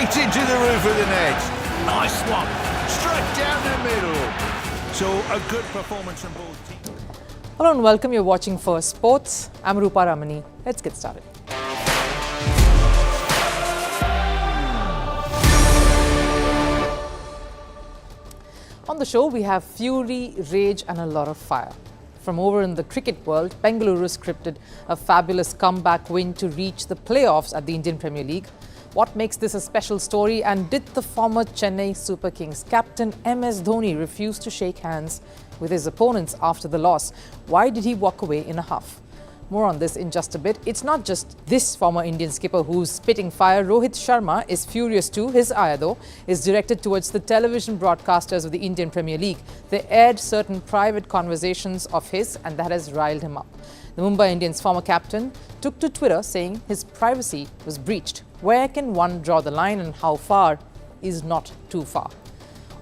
Right into the roof of the net. Nice one. Straight down the middle. So a good performance from both teams. Hello and welcome. You're watching Firstpost. I'm Rupha Ramani. Let's get started. On the show, we have fury, rage and a lot of fire. From over in the cricket world, Bengaluru scripted a fabulous comeback win to reach the playoffs at the Indian Premier League. What makes this a special story, and did the former Chennai Super Kings captain MS Dhoni refuse to shake hands with his opponents after the loss? Why did he walk away in a huff? More on this in just a bit. It's not just this former Indian skipper who's spitting fire. Rohit Sharma is furious too. His ire, though, is directed towards the television broadcasters of the Indian Premier League. They aired certain private conversations of his, and that has riled him up. The Mumbai Indians former captain took to Twitter saying his privacy was breached. Where can one draw the line, and how far is not too far?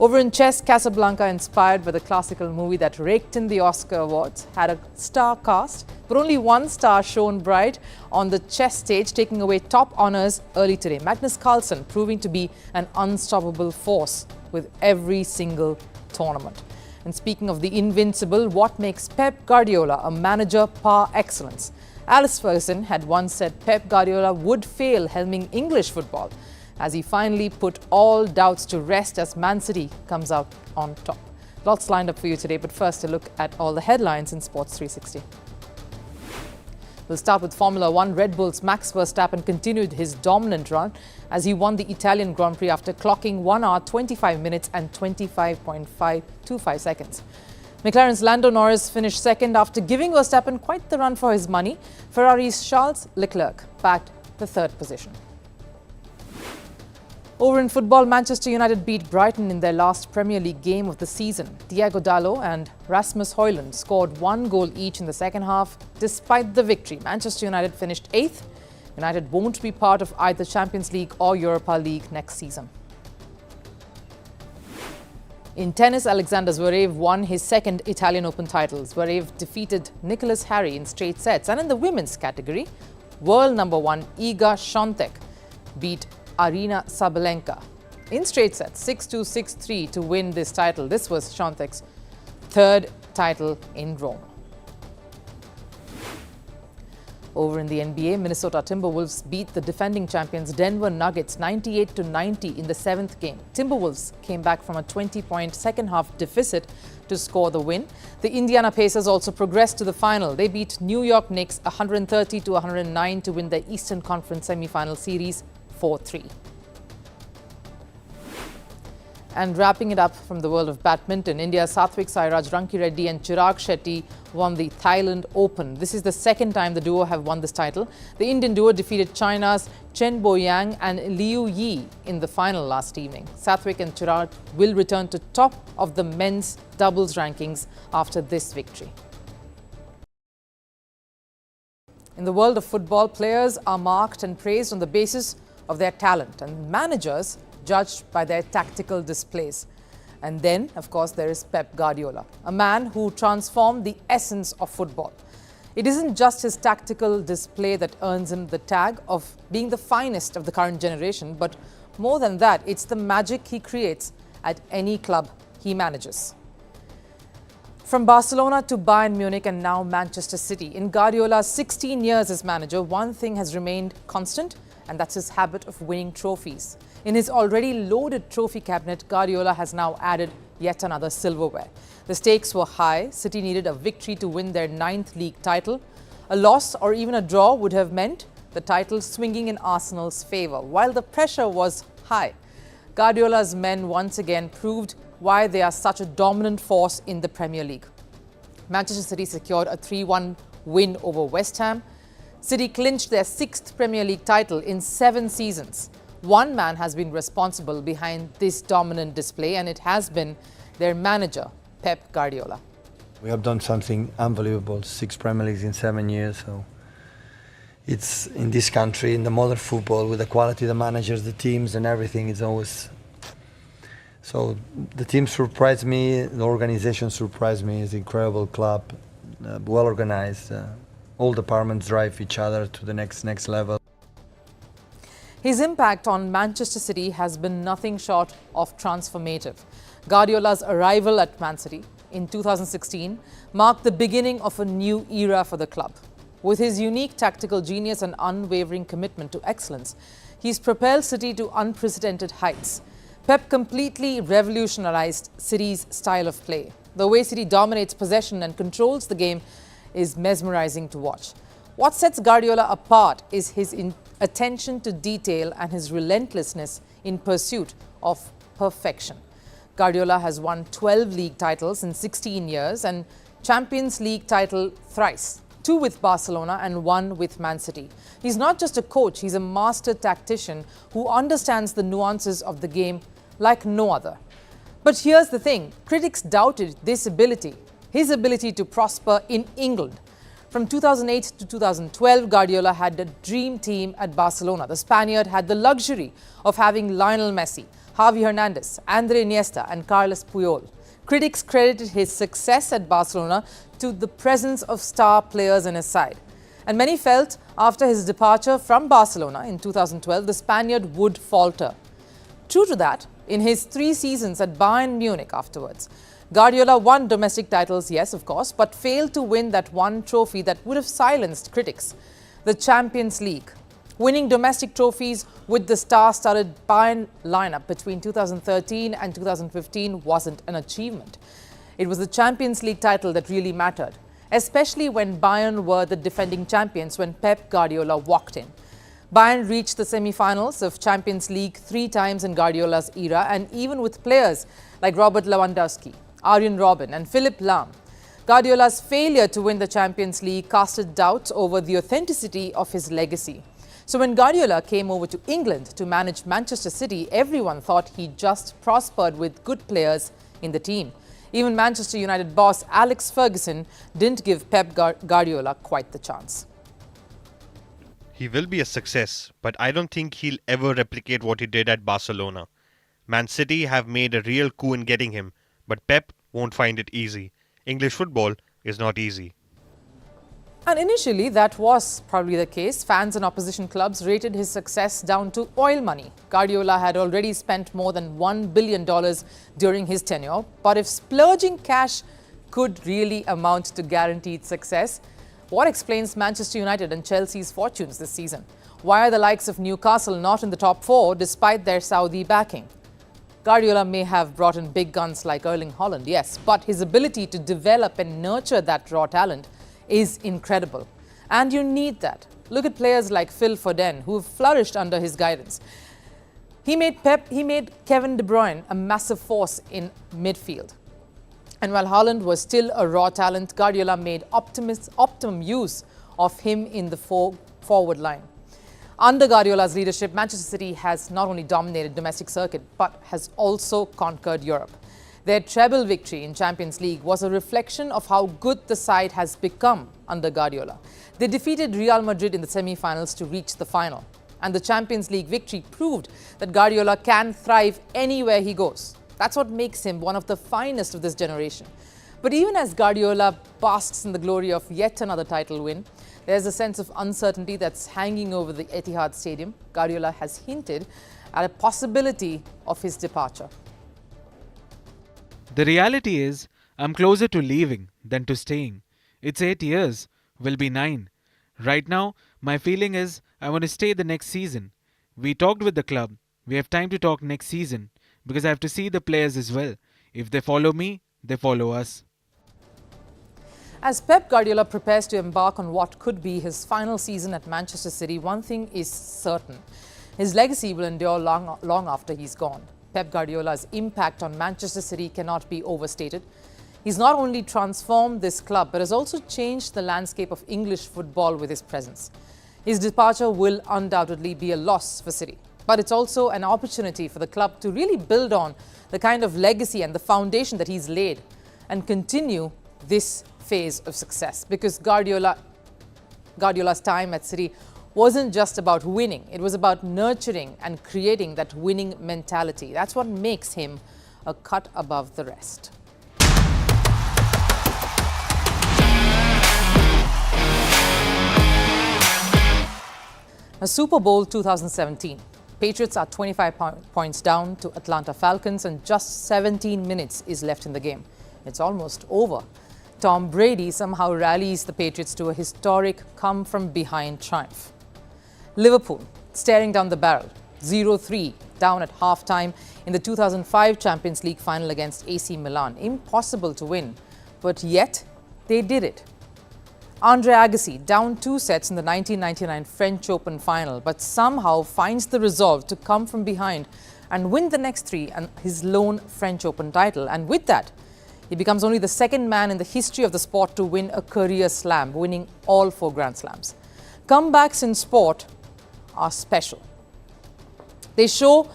Over in chess, Casablanca, inspired by the classical movie that raked in the Oscar awards, had a star cast, but only one star shone bright on the chess stage, taking away top honours early today. Magnus Carlsen proving to be an unstoppable force with every single tournament. And speaking of the invincible, what makes Pep Guardiola a manager par excellence? Alex Ferguson had once said Pep Guardiola would fail helming English football, as he finally put all doubts to rest as Man City comes out on top. Lots lined up for you today, but first a look at all the headlines in Sports 360. We'll start with Formula One. Red Bull's Max Verstappen continued his dominant run as he won the Italian Grand Prix after clocking 1 hour, 25 minutes and 25.525 seconds. McLaren's Lando Norris finished second after giving Verstappen quite the run for his money. Ferrari's Charles Leclerc backed the third position. Over in football, Manchester United beat Brighton in their last Premier League game of the season. Thiago Dalot and Rasmus Højlund scored 1 goal each in the second half. Despite the victory, Manchester United finished 8th. United won't be part of either Champions League or Europa League next season. In tennis, Alexander Zverev won his second Italian Open title. Zverev defeated Nicholas Harry in straight sets. And in the women's category, world number 1 Iga Świątek beat Arina Sabalenka in straight sets, 6-2, 6-3 to win this title. This was Świątek's third title in Rome. Over in the NBA, Minnesota Timberwolves beat the defending champions Denver Nuggets 98-90 in the 7th game. Timberwolves came back from a 20-point second-half deficit to score the win. The Indiana Pacers also progressed to the final. They beat New York Knicks 130-109 to win their Eastern Conference semi-final series 4-3. And wrapping it up from the world of badminton, India's Sathwik Sairaj Rankireddy and Chirag Shetty won the Thailand Open. This is the second time the duo have won this title. The Indian duo defeated China's Chen Boyang and Liu Yi in the final last evening. Sathwik and Chirag will return to top of the men's doubles rankings after this victory. In the world of football, players are marked and praised on the basis of their talent, and managers judged by their tactical displays. And then, of course, there is Pep Guardiola, a man who transformed the essence of football. It isn't just his tactical display that earns him the tag of being the finest of the current generation, but more than that, it's the magic he creates at any club he manages. From Barcelona to Bayern Munich and now Manchester City, in Guardiola's 16 years as manager, one thing has remained constant, and that's his habit of winning trophies. In his already loaded trophy cabinet, Guardiola has now added yet another silverware. The stakes were high. City needed a victory to win their 9th league title. A loss or even a draw would have meant the title swinging in Arsenal's favour. While the pressure was high, Guardiola's men once again proved why they are such a dominant force in the Premier League. Manchester City secured a 3-1 win over West Ham. City clinched their 6th Premier League title in 7 seasons. One man has been responsible behind this dominant display, and it has been their manager, Pep Guardiola. We have done something unbelievable, 6 Premier Leagues in 7 years. So it's in this country, in the modern football, with the quality of the managers, the teams and everything, it's always... So the team surprised me, the organization surprised me. It's an incredible club, well organized. All departments drive each other to the next level. His impact on Manchester City has been nothing short of transformative. Guardiola's arrival at Man City in 2016 marked the beginning of a new era for the club. With his unique tactical genius and unwavering commitment to excellence, he's propelled City to unprecedented heights. Pep completely revolutionized City's style of play. The way City dominates possession and controls the game is mesmerizing to watch. What sets Guardiola apart is his attention to detail and his relentlessness in pursuit of perfection. Guardiola has won 12 league titles in 16 years and Champions League title thrice, 2 with Barcelona and 1 with Man City. He's not just a coach, he's a master tactician who understands the nuances of the game like no other. But here's the thing, critics doubted this ability, his ability to prosper in England. From 2008 to 2012, Guardiola had a dream team at Barcelona. The Spaniard had the luxury of having Lionel Messi, Javi Hernandez, Andre Iniesta and Carles Puyol. Critics credited his success at Barcelona to the presence of star players in his side. And many felt after his departure from Barcelona in 2012, the Spaniard would falter. True to that, in his 3 seasons at Bayern Munich afterwards, Guardiola won domestic titles, yes, of course, but failed to win that one trophy that would have silenced critics, the Champions League. Winning domestic trophies with the star-studded Bayern lineup between 2013 and 2015 wasn't an achievement. It was the Champions League title that really mattered, especially when Bayern were the defending champions when Pep Guardiola walked in. Bayern reached the semi-finals of Champions League 3 times in Guardiola's era, and even with players like Robert Lewandowski, Arjen Robben and Philipp Lahm, Guardiola's failure to win the Champions League casted doubts over the authenticity of his legacy. So when Guardiola came over to England to manage Manchester City, everyone thought he just prospered with good players in the team. Even Manchester United boss Alex Ferguson didn't give Pep Guardiola quite the chance. He will be a success, but I don't think he'll ever replicate what he did at Barcelona. Man City have made a real coup in getting him, but Pep won't find it easy. English football is not easy. And initially, that was probably the case. Fans and opposition clubs rated his success down to oil money. Guardiola had already spent more than $1 billion during his tenure. But if splurging cash could really amount to guaranteed success, what explains Manchester United and Chelsea's fortunes this season? Why are the likes of Newcastle not in the top 4 despite their Saudi backing? Guardiola may have brought in big guns like Erling Haaland, yes, but his ability to develop and nurture that raw talent is incredible. And you need that. Look at players like Phil Foden, who have flourished under his guidance. He made Kevin De Bruyne a massive force in midfield. And while Haaland was still a raw talent, Guardiola made optimum use of him in the forward line. Under Guardiola's leadership, Manchester City has not only dominated domestic circuit, but has also conquered Europe. Their treble victory in Champions League was a reflection of how good the side has become under Guardiola. They defeated Real Madrid in the semi-finals to reach the final. And the Champions League victory proved that Guardiola can thrive anywhere he goes. That's what makes him one of the finest of this generation. But even as Guardiola basks in the glory of yet another title win, there's a sense of uncertainty that's hanging over the Etihad Stadium. Guardiola has hinted at a possibility of his departure. The reality is, I'm closer to leaving than to staying. It's 8 years, will be 9. Right now, my feeling is I want to stay the next season. We talked with the club. We have time to talk next season because I have to see the players as well. If they follow me, they follow us. As Pep Guardiola prepares to embark on what could be his final season at Manchester City, one thing is certain. His legacy will endure long after he's gone. Pep Guardiola's impact on Manchester City cannot be overstated. He's not only transformed this club, but has also changed the landscape of English football with his presence. His departure will undoubtedly be a loss for City, but it's also an opportunity for the club to really build on the kind of legacy and the foundation that he's laid and continue this phase of success, because Guardiola's time at City wasn't just about winning. It was about nurturing and creating that winning mentality. That's what makes him a cut above the rest. A Super Bowl 2017. Patriots are 25 points down to Atlanta Falcons and just 17 minutes is left in the game. It's almost over. Tom Brady somehow rallies the Patriots to a historic come-from-behind triumph. Liverpool staring down the barrel, 0-3 down at half-time in the 2005 Champions League final against AC Milan. Impossible to win, but yet they did it. Andre Agassi down 2 sets in the 1999 French Open final, but somehow finds the resolve to come from behind and win the next 3 and his lone French Open title. And with that, he becomes only the second man in the history of the sport to win a career slam, winning all 4 Grand Slams. Comebacks in sport are special. They show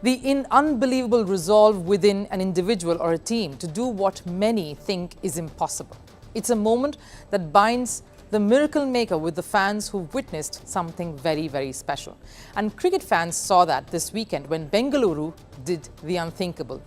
the unbelievable resolve within an individual or a team to do what many think is impossible. It's a moment that binds the miracle maker with the fans who witnessed something very, very special. And cricket fans saw that this weekend when Bengaluru did the unthinkable.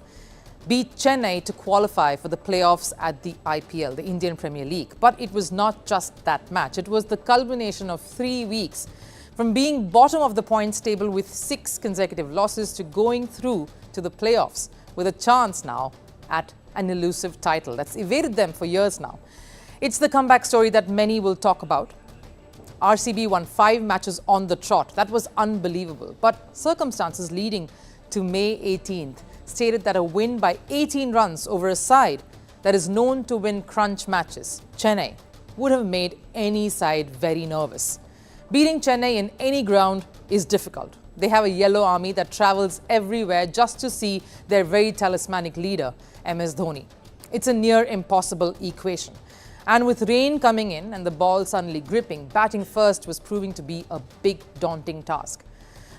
Beat Chennai to qualify for the playoffs at the IPL, the Indian Premier League. But it was not just that match. It was the culmination of 3 weeks from being bottom of the points table with 6 consecutive losses to going through to the playoffs with a chance now at an elusive title that's evaded them for years now. It's the comeback story that many will talk about. RCB won 5 matches on the trot. That was unbelievable. But circumstances leading to May 18th stated that a win by 18 runs over a side that is known to win crunch matches, Chennai, would have made any side very nervous. Beating Chennai in any ground is difficult. They have a yellow army that travels everywhere just to see their very talismanic leader, MS Dhoni. It's a near impossible equation. And with rain coming in and the ball suddenly gripping, batting first was proving to be a big, daunting task.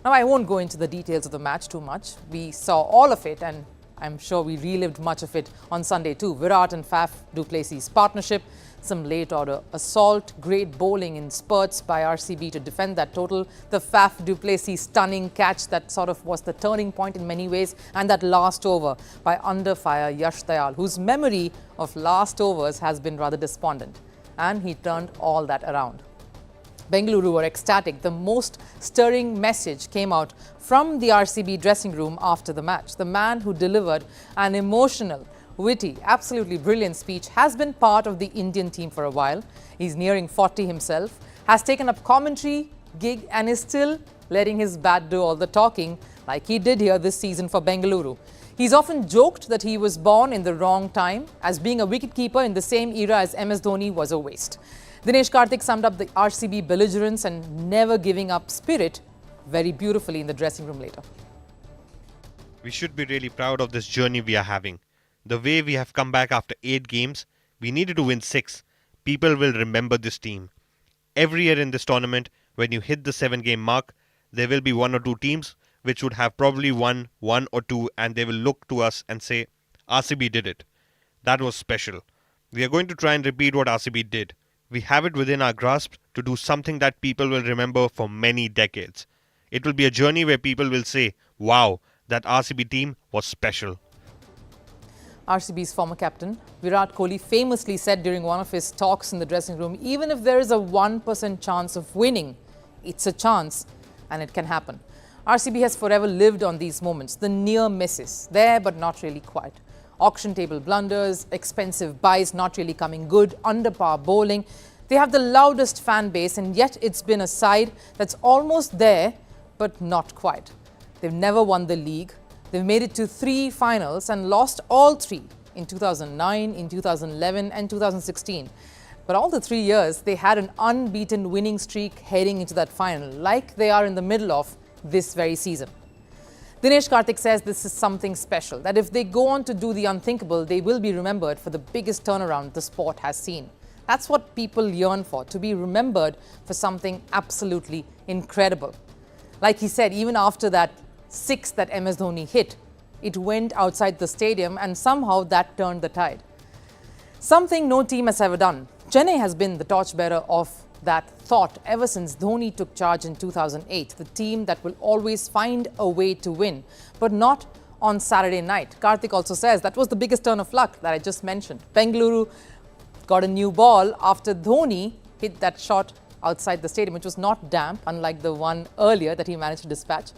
Now, I won't go into the details of the match too much. We saw all of it, and I'm sure we relived much of it on Sunday too. Virat and Faf du Plessis' partnership, some late order assault, great bowling in spurts by RCB to defend that total, the Faf du Plessis stunning catch that sort of was the turning point in many ways, and that last over by under fire Yash Dayal, whose memory of last overs has been rather despondent, and he turned all that around. Bengaluru were ecstatic. The most stirring message came out from the RCB dressing room after the match. The man who delivered an emotional, witty, absolutely brilliant speech has been part of the Indian team for a while. He's nearing 40 himself, has taken up commentary gig and is still letting his bat do all the talking like he did here this season for Bengaluru. He's often joked that he was born in the wrong time, as being a wicketkeeper in the same era as MS Dhoni was a waste. Dinesh Karthik summed up the RCB belligerence and never giving up spirit very beautifully in the dressing room later. We should be really proud of this journey we are having. The way we have come back after 8 games, we needed to win 6. People will remember this team. Every year in this tournament, when you hit the 7-game mark, there will be 1 or 2 teams which would have probably won 1 or 2, and they will look to us and say, RCB did it. That was special. We are going to try and repeat what RCB did. We have it within our grasp to do something that people will remember for many decades. It will be a journey where people will say, wow, that RCB team was special. RCB's former captain, Virat Kohli, famously said during one of his talks in the dressing room, even if there is a 1% chance of winning, it's a chance and it can happen. RCB has forever lived on these moments, the near misses, there but not really quite. Auction table blunders, expensive buys not really coming good, under par bowling. They have the loudest fan base, and yet it's been a side that's almost there but not quite. They've never won the league. They've made it to 3 finals and lost all 3 in 2009, in 2011 and 2016. But all the 3 years, they had an unbeaten winning streak heading into that final, like they are in the middle of this very season. Dinesh Karthik says this is something special, that if they go on to do the unthinkable, they will be remembered for the biggest turnaround the sport has seen. That's what people yearn for, to be remembered for something absolutely incredible. Like he said, even after that 6 that MS Dhoni hit, it went outside the stadium and somehow that turned the tide. Something no team has ever done. Chennai has been the torchbearer of that thought ever since Dhoni took charge in 2008, the team that will always find a way to win, but not on Saturday night. Karthik also says that was the biggest turn of luck that I just mentioned. Bengaluru got a new ball after Dhoni hit that shot outside the stadium, which was not damp, unlike the one earlier that he managed to dispatch.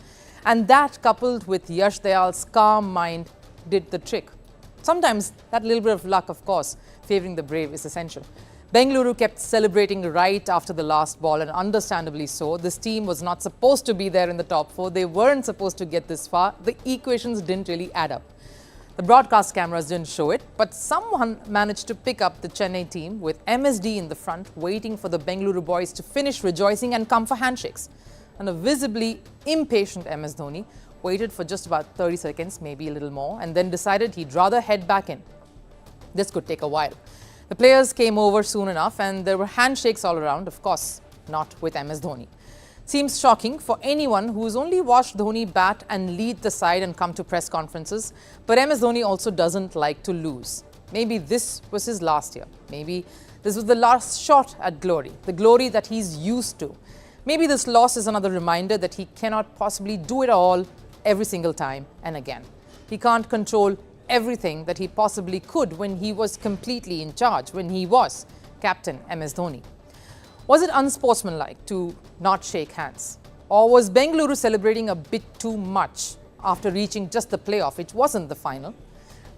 And that, coupled with Yash Dayal's calm mind, did the trick. Sometimes that little bit of luck, of course, favouring the brave is essential. Bengaluru kept celebrating right after the last ball, and understandably so. This team was not supposed to be there in the top 4. They weren't supposed to get this far. The equations didn't really add up. The broadcast cameras didn't show it, but someone managed to pick up the Chennai team with MSD in the front, waiting for the Bengaluru boys to finish rejoicing and come for handshakes. And a visibly impatient MS Dhoni waited for just about 30 seconds, maybe a little more, and then decided he'd rather head back in. This could take a while. The players came over soon enough, and there were handshakes all around, of course, not with MS Dhoni. Seems shocking for anyone who's only watched Dhoni bat and lead the side and come to press conferences, but MS Dhoni also doesn't like to lose. Maybe this was his last year. Maybe this was the last shot at glory, the glory that he's used to. Maybe this loss is another reminder that he cannot possibly do it all every single time and again. He can't control everything that he possibly could when he was completely in charge, when he was captain MS Dhoni. Was it unsportsmanlike to not shake hands? Or was Bengaluru celebrating a bit too much after reaching just the playoff? It wasn't the final.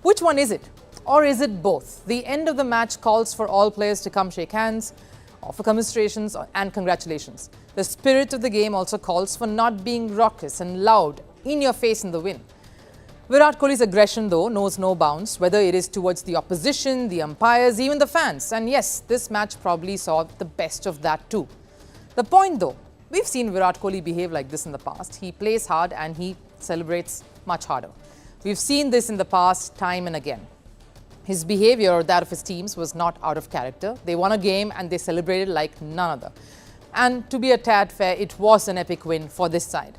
Which one is it? Or is it both? The end of the match calls for all players to come shake hands, offer commiserations and congratulations. The spirit of the game also calls for not being raucous and loud, in your face in the wind. Virat Kohli's aggression, though, knows no bounds, whether it is towards the opposition, the umpires, even the fans. And yes, this match probably saw the best of that too. The point, though, we've seen Virat Kohli behave like this in the past. He plays hard and he celebrates much harder. We've seen this in the past time and again. His behavior, or that of his teams, was not out of character. They won a game and they celebrated like none other. And to be a tad fair, it was an epic win for this side.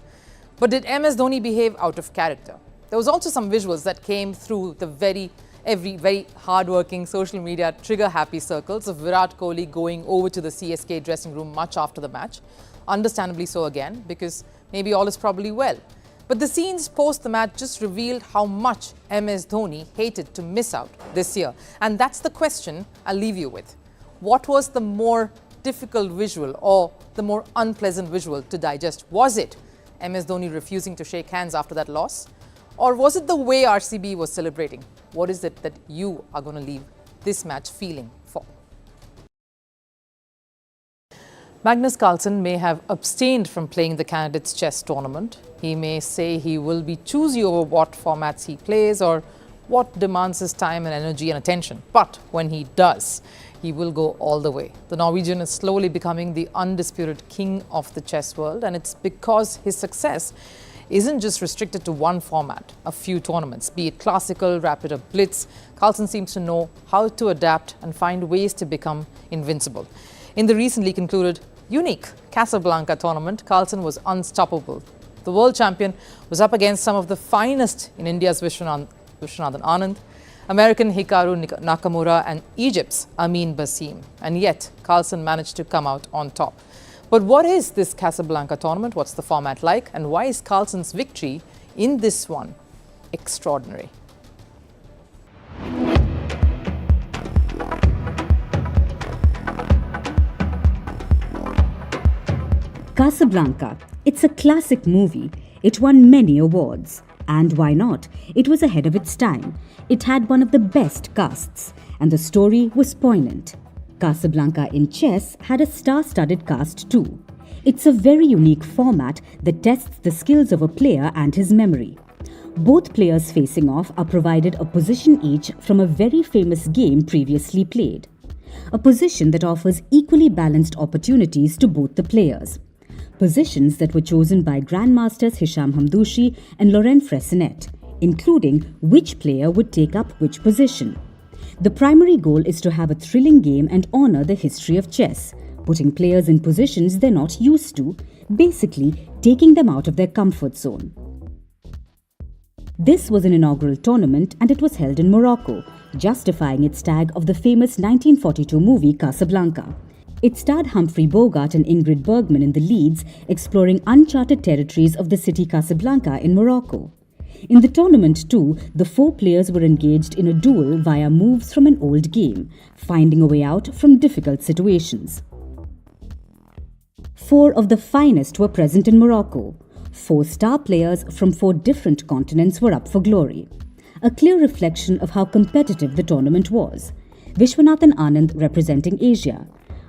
But did MS Dhoni behave out of character? There was also some visuals that came through the very hard-working social media trigger-happy circles of Virat Kohli going over to the CSK dressing room much after the match. Understandably so again, because maybe all is probably well. But the scenes post the match just revealed how much MS Dhoni hated to miss out this year. And that's the question I'll leave you with. What was the more difficult visual or the more unpleasant visual to digest? Was it MS Dhoni refusing to shake hands after that loss? Or was it the way RCB was celebrating? What is it that you are going to leave this match feeling for? Magnus Carlsen may have abstained from playing the Candidates chess tournament. He may say he will be choosy over what formats he plays or what demands his time and energy and attention. But when he does, he will go all the way. The Norwegian is slowly becoming the undisputed king of the chess world, and it's because his success isn't just restricted to one format, a few tournaments, be it classical, rapid or blitz. Carlsen seems to know how to adapt and find ways to become invincible. In the recently concluded unique Casablanca tournament, Carlsen was unstoppable. The world champion was up against some of the finest in India's Vishwanathan Anand, American Hikaru Nakamura and Egypt's Amin Basim. And yet, Carlsen managed to come out on top. But what is this Casablanca tournament? What's the format like? And why is Carlsen's victory in this one extraordinary? Casablanca. It's a classic movie. It won many awards. And why not? It was ahead of its time. It had one of the best casts. And the story was poignant. Casablanca in chess had a star-studded cast too. It's a very unique format that tests the skills of a player and his memory. Both players facing off are provided a position each from a very famous game previously played. A position that offers equally balanced opportunities to both the players. Positions that were chosen by Grandmasters Hisham Hamdoushi and Laurent Fressinet, including which player would take up which position. The primary goal is to have a thrilling game and honor the history of chess, putting players in positions they're not used to, basically taking them out of their comfort zone. This was an inaugural tournament and it was held in Morocco, justifying its tag of the famous 1942 movie Casablanca. It starred Humphrey Bogart and Ingrid Bergman in the leads, exploring uncharted territories of the city Casablanca in Morocco. In the tournament too, the 4 players were engaged in a duel via moves from an old game, finding a way out from difficult situations. 4 of the finest were present in Morocco. 4 star players from 4 different continents were up for glory. A clear reflection of how competitive the tournament was. Vishwanathan Anand representing Asia,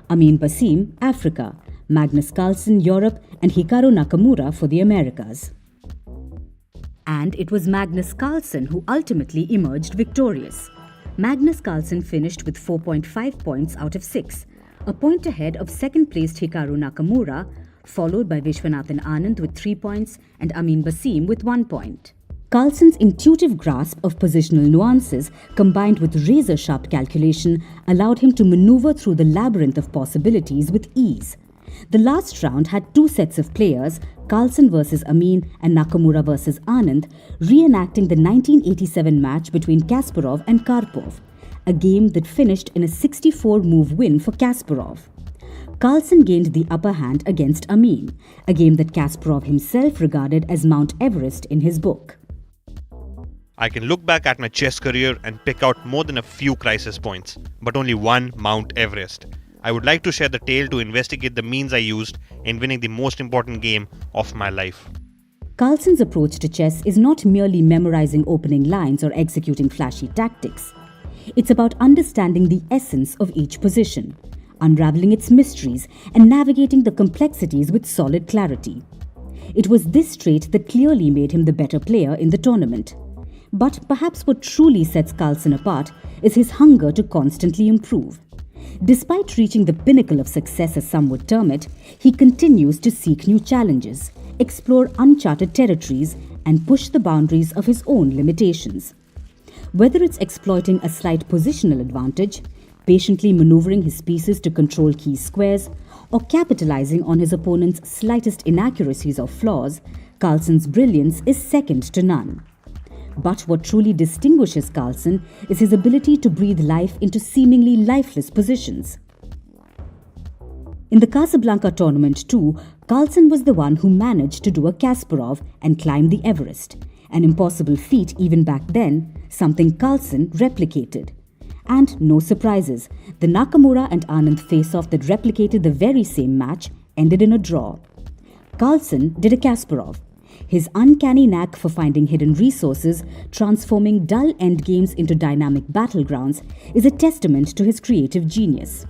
Amin Basim, Africa, Magnus Carlsen, Europe, and Hikaru Nakamura for the Americas. And it was Magnus Carlsen who ultimately emerged victorious. Magnus Carlsen finished with 4.5 points out of 6, a point ahead of second-placed Hikaru Nakamura, followed by Vishwanathan Anand with 3 points and Amin Basim with 1 point. Carlsen's intuitive grasp of positional nuances combined with razor-sharp calculation allowed him to maneuver through the labyrinth of possibilities with ease. The last round had 2 sets of players, Carlsen versus Amin and Nakamura versus Anand, reenacting the 1987 match between Kasparov and Karpov, a game that finished in a 64-move win for Kasparov. Carlsen gained the upper hand against Amin, a game that Kasparov himself regarded as Mount Everest in his book. I can look back at my chess career and pick out more than a few crisis points, but only one Mount Everest. I would like to share the tale to investigate the means I used in winning the most important game of my life. Carlsen's approach to chess is not merely memorizing opening lines or executing flashy tactics. It's about understanding the essence of each position, unraveling its mysteries, and navigating the complexities with solid clarity. It was this trait that clearly made him the better player in the tournament. But perhaps what truly sets Carlsen apart is his hunger to constantly improve. Despite reaching the pinnacle of success, as some would term it, he continues to seek new challenges, explore uncharted territories, and push the boundaries of his own limitations. Whether it's exploiting a slight positional advantage, patiently maneuvering his pieces to control key squares, or capitalizing on his opponent's slightest inaccuracies or flaws, Carlsen's brilliance is second to none. But what truly distinguishes Carlsen is his ability to breathe life into seemingly lifeless positions. In the Casablanca tournament too, Carlsen was the one who managed to do a Kasparov and climb the Everest, an impossible feat even back then, something Carlsen replicated. And no surprises, the Nakamura and Anand face-off that replicated the very same match ended in a draw. Carlsen did a Kasparov. His uncanny knack for finding hidden resources, transforming dull endgames into dynamic battlegrounds, is a testament to his creative genius.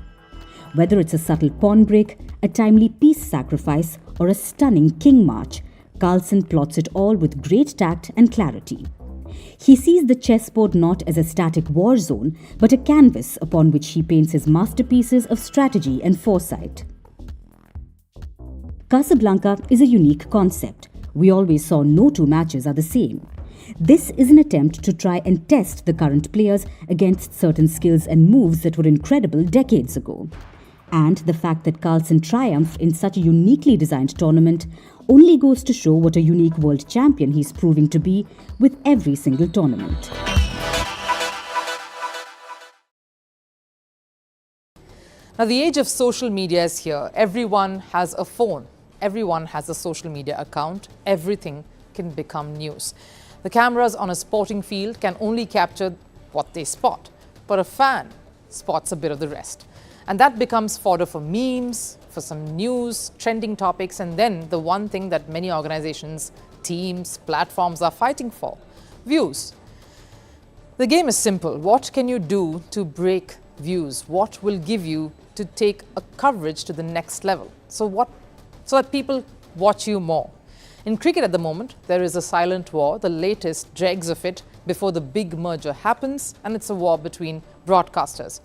Whether it's a subtle pawn break, a timely piece sacrifice, or a stunning king march, Carlsen plots it all with great tact and clarity. He sees the chessboard not as a static war zone, but a canvas upon which he paints his masterpieces of strategy and foresight. Casablanca is a unique concept. We always saw no 2 matches are the same. This is an attempt to try and test the current players against certain skills and moves that were incredible decades ago. And the fact that Carlsen triumphed in such a uniquely designed tournament only goes to show what a unique world champion he's proving to be with every single tournament. Now, the age of social media is here. Everyone has a phone. Everyone has a social media account. Everything can become news. The cameras on a sporting field can only capture what they spot, but a fan spots a bit of the rest. And that becomes fodder for memes, for some news, trending topics, and then the one thing that many organizations, teams, platforms are fighting for, views. The game is simple. What can you do to break views? What will give you to take a coverage to the next level? So that people watch you more. In cricket at the moment, there is a silent war, the latest dregs of it before the big merger happens, and it's a war between broadcasters.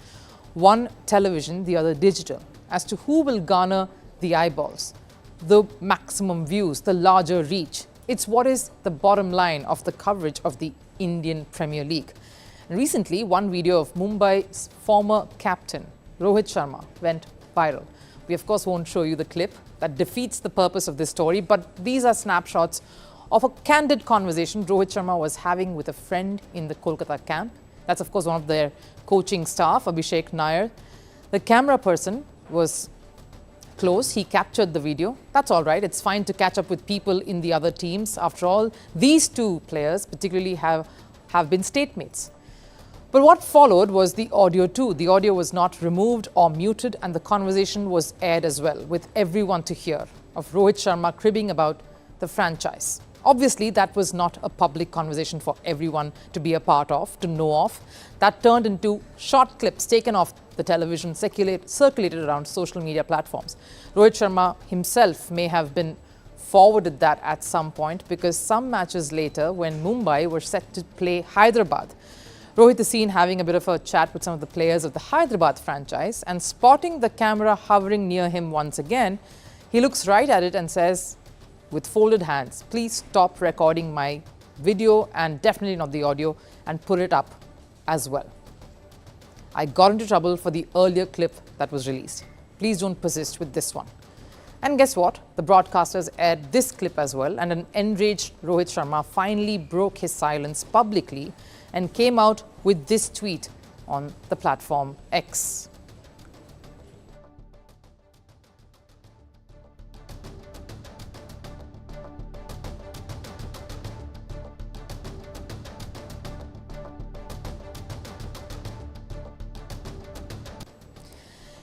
One television, the other digital, as to who will garner the eyeballs, the maximum views, the larger reach. It's what is the bottom line of the coverage of the Indian Premier League. And recently, one video of Mumbai's former captain, Rohit Sharma, went viral. We of course won't show you the clip. That defeats the purpose of this story, but these are snapshots of a candid conversation Rohit Sharma was having with a friend in the Kolkata camp. That's of course one of their coaching staff, Abhishek Nair. The camera person was close. He captured the video. That's all right. It's fine to catch up with people in the other teams. After all, these 2 players particularly have been state-mates. But what followed was the audio too. The audio was not removed or muted, and the conversation was aired as well, with everyone to hear, of Rohit Sharma cribbing about the franchise. Obviously, that was not a public conversation for everyone to be a part of, to know of. That turned into short clips taken off the television, circulated around social media platforms. Rohit Sharma himself may have been forwarded that at some point, because some matches later, when Mumbai were set to play Hyderabad, Rohit is seen having a bit of a chat with some of the players of the Hyderabad franchise, and spotting the camera hovering near him once again, he looks right at it and says, with folded hands, "Please stop recording my video and definitely not the audio, and put it up as well. I got into trouble for the earlier clip that was released. Please don't persist with this one." And guess what? The broadcasters aired this clip as well, and an enraged Rohit Sharma finally broke his silence publicly and came out with this tweet on the platform X.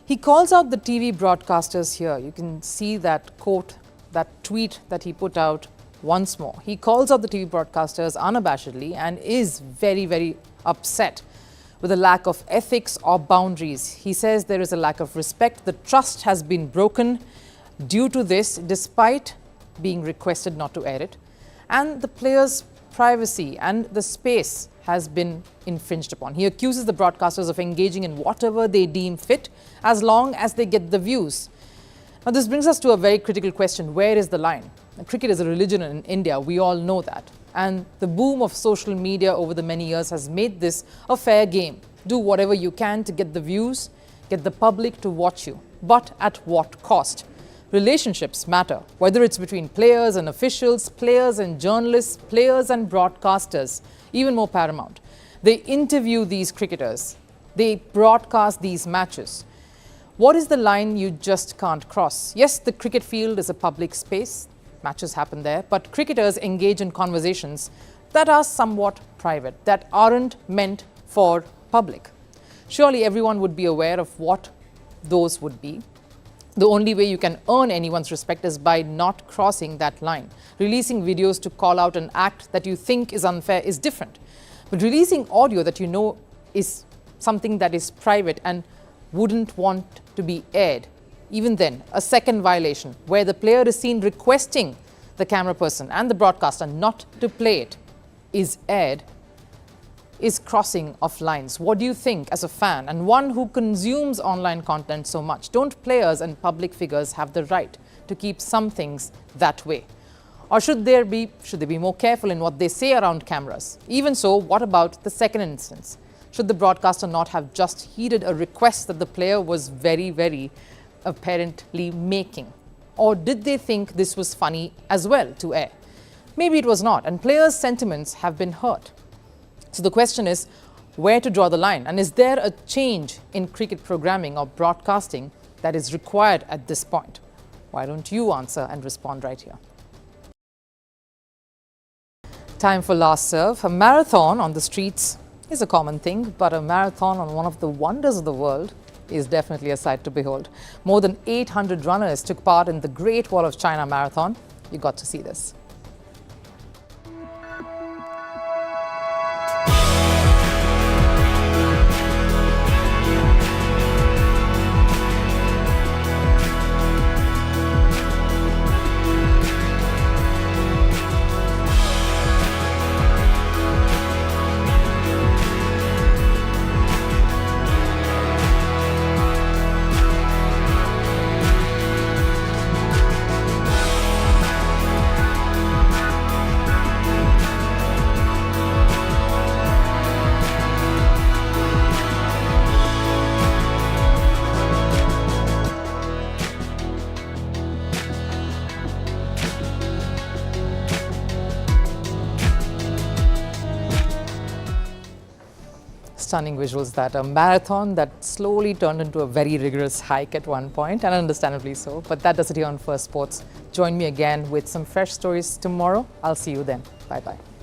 He calls out the TV broadcasters here. You can see that quote, that tweet that he put out once more. He calls out the TV broadcasters unabashedly and is very, very upset with a lack of ethics or boundaries. He says there is a lack of respect. The trust has been broken due to this, despite being requested not to air it. And the players' privacy and the space has been infringed upon. He accuses the broadcasters of engaging in whatever they deem fit, as long as they get the views. Now, this brings us to a very critical question. Where is the line? Cricket is a religion in India. We all know that. And the boom of social media over the many years has made this a fair game. Do whatever you can to get the views, get the public to watch you. But at what cost? Relationships matter, whether it's between players and officials, players and journalists, players and broadcasters. Even more paramount, they interview these cricketers. They broadcast these matches. What is the line you just can't cross? Yes, the cricket field is a public space. Matches happen there. But cricketers engage in conversations that are somewhat private, that aren't meant for public. Surely everyone would be aware of what those would be. The only way you can earn anyone's respect is by not crossing that line. Releasing videos to call out an act that you think is unfair is different. But releasing audio that you know is something that is private and wouldn't want to be aired, even then, a second violation where the player is seen requesting the camera person and the broadcaster not to play it is aired, is crossing of lines. What do you think as a fan and one who consumes online content so much? Don't players and public figures have the right to keep some things that way? Or should they be more careful in what they say around cameras? Even so, what about the second instance? Should the broadcaster not have just heeded a request that the player was very, very apparently making? Or did they think this was funny as well to air? Maybe it was not, and players' sentiments have been hurt. So the question is, where to draw the line? And is there a change in cricket programming or broadcasting that is required at this point? Why don't you answer and respond right here? Time for last serve. A marathon on the streets is a common thing, but a marathon on one of the wonders of the world is definitely a sight to behold. More than 800 runners took part in the Great Wall of China marathon. You got to see this. Stunning visuals, that a marathon that slowly turned into a very rigorous hike at one point, and understandably so. But that does it here on Firstpost. Join me again with some fresh stories tomorrow. I'll see you then. Bye-bye.